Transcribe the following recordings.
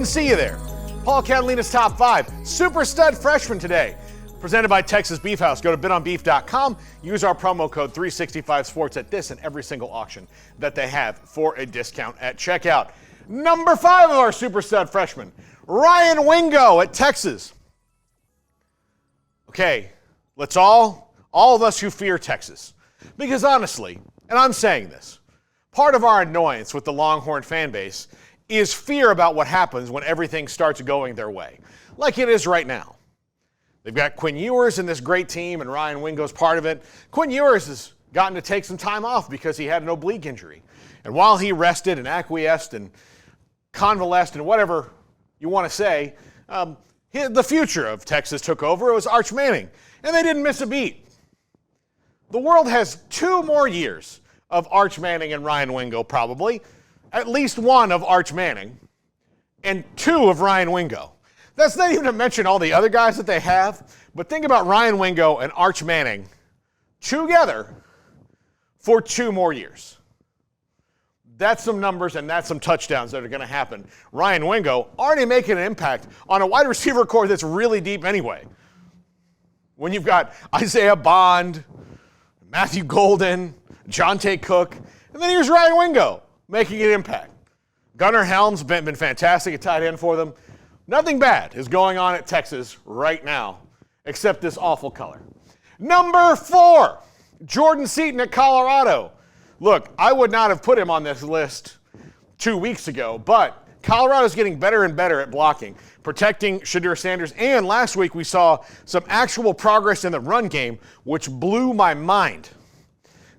Didn't see you there. Paul Catalina's Top 5. Super Stud Freshman today. Presented by Texas Beef House. Go to bidonbeef.com. Use our promo code 365sports at this and every single auction that they have for a discount at checkout. Number 5 of our Super Stud Freshman, Ryan Wingo at Texas. Okay, let's all of us who fear Texas, because honestly, and I'm saying this, part of our annoyance with the Longhorn fan base is fear about what happens when everything starts going their way, like it is right now. They've got Quinn Ewers in this great team, and Ryan Wingo's part of it. Quinn Ewers has gotten to take some time off because he had an oblique injury. And while he rested and acquiesced and convalesced and whatever you want to say, the future of Texas took over. It was Arch Manning, and they didn't miss a beat. The world has 2 more years of Arch Manning and Ryan Wingo probably, at least 1 of Arch Manning, and 2 of Ryan Wingo. That's not even to mention all the other guys that they have, but think about Ryan Wingo and Arch Manning together for 2 more years. That's some numbers and that's some touchdowns that are going to happen. Ryan Wingo already making an impact on a wide receiver core that's really deep anyway. When you've got Isaiah Bond, Matthew Golden, Jonte Cook, and then here's Ryan Wingo making an impact. Gunnar Helm's been fantastic at tight end for them. Nothing bad is going on at Texas right now, except this awful color. Number 4, Jordan Seaton at Colorado. Look, I would not have put him on this list 2 weeks ago, but Colorado's getting better and better at blocking, protecting Shedeur Sanders, and last week we saw some actual progress in the run game, which blew my mind.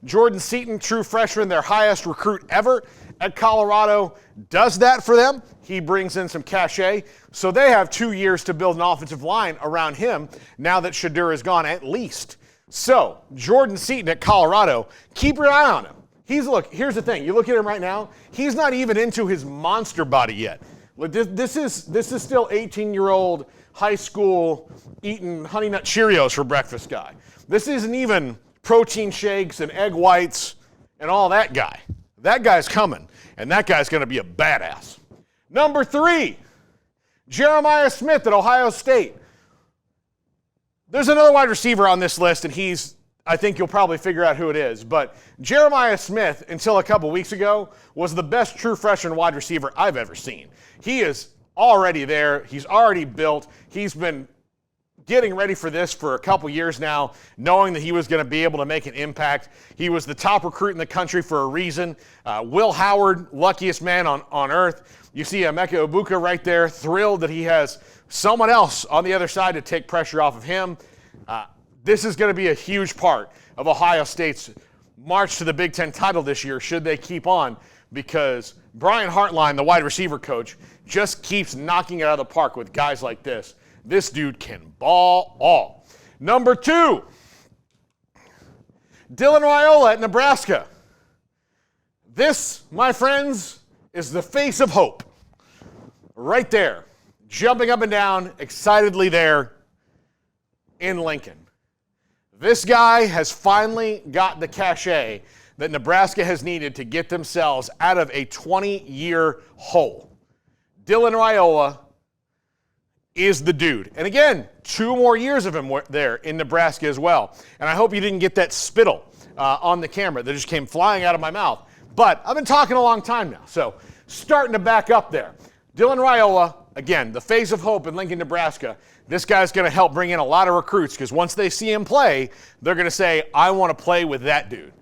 Jordan Seaton, true freshman, their highest recruit ever at Colorado, does that for them. He brings in some cachet, so they have 2 years to build an offensive line around him now that Shedeur is gone at least. So, Jordan Seaton at Colorado, keep your eye on him. Look, here's the thing. You look at him right now, he's not even into his monster body yet. Look, this is still 18-year-old high school eating Honey Nut Cheerios for breakfast guy. This isn't even protein shakes and egg whites and all that guy. That guy's coming, and that guy's going to be a badass. Number 3, Jeremiah Smith at Ohio State. There's another wide receiver on this list, and I think you'll probably figure out who it is, but Jeremiah Smith, until a couple weeks ago, was the best true freshman wide receiver I've ever seen. He is already there. He's already built. He's been getting ready for this for a couple years now, knowing that he was going to be able to make an impact. He was the top recruit in the country for a reason. Will Howard, luckiest man on earth. You see Emeka Egbuka right there, thrilled that he has someone else on the other side to take pressure off of him. This is going to be a huge part of Ohio State's march to the Big Ten title this year, should they keep on, because Brian Hartline, the wide receiver coach, just keeps knocking it out of the park with guys like this. This dude can ball all. Number 2, Dylan Raiola at Nebraska. This, my friends, is the face of hope. Right there, jumping up and down, excitedly there in Lincoln. This guy has finally got the cachet that Nebraska has needed to get themselves out of a 20-year hole. Dylan Raiola is the dude. And again, 2 more years of him there in Nebraska as well. And I hope you didn't get that spittle on the camera that just came flying out of my mouth. But I've been talking a long time now, so starting to back up there. Dylan Raiola, again, the face of hope in Lincoln, Nebraska. This guy's going to help bring in a lot of recruits because once they see him play, they're going to say, I want to play with that dude.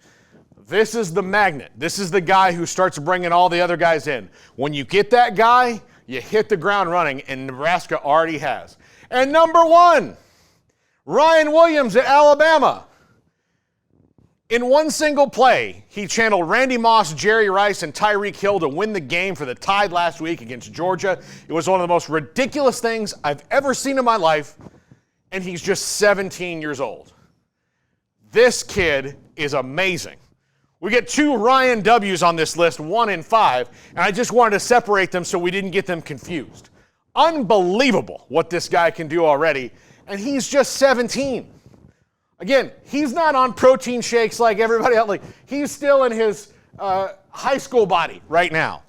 This is the magnet. This is the guy who starts bringing all the other guys in. When you get that guy, you hit the ground running, and Nebraska already has. And number 1, Ryan Williams at Alabama. In one single play, he channeled Randy Moss, Jerry Rice, and Tyreek Hill to win the game for the Tide last week against Georgia. It was one of the most ridiculous things I've ever seen in my life, and he's just 17 years old. This kid is amazing. We get 2 Ryan W's on this list, 1 and 5, and I just wanted to separate them so we didn't get them confused. Unbelievable what this guy can do already, and he's just 17. Again, he's not on protein shakes like everybody else. Like, he's still in his high school body right now.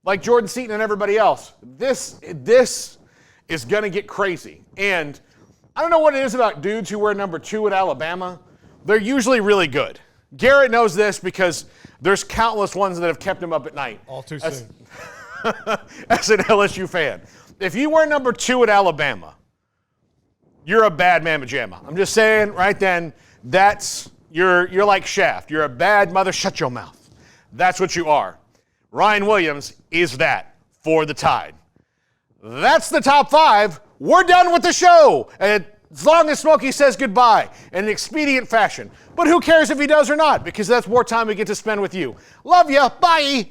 like Jordan Seaton and everybody else. This is going to get crazy. And I don't know what it is about dudes who wear number 2 at Alabama. They're usually really good. Garrett knows this because there's countless ones that have kept him up at night. All too soon. As an LSU fan. If you wear number 2 at Alabama, you're a bad mamma jamma. I'm just saying right then, you're like Shaft. You're a bad mother, shut your mouth. That's what you are. Ryan Williams is that for the Tide. That's the top 5. We're done with the show. And as long as Smokey says goodbye in an expedient fashion. But who cares if he does or not? Because that's more time we get to spend with you. Love ya. Bye.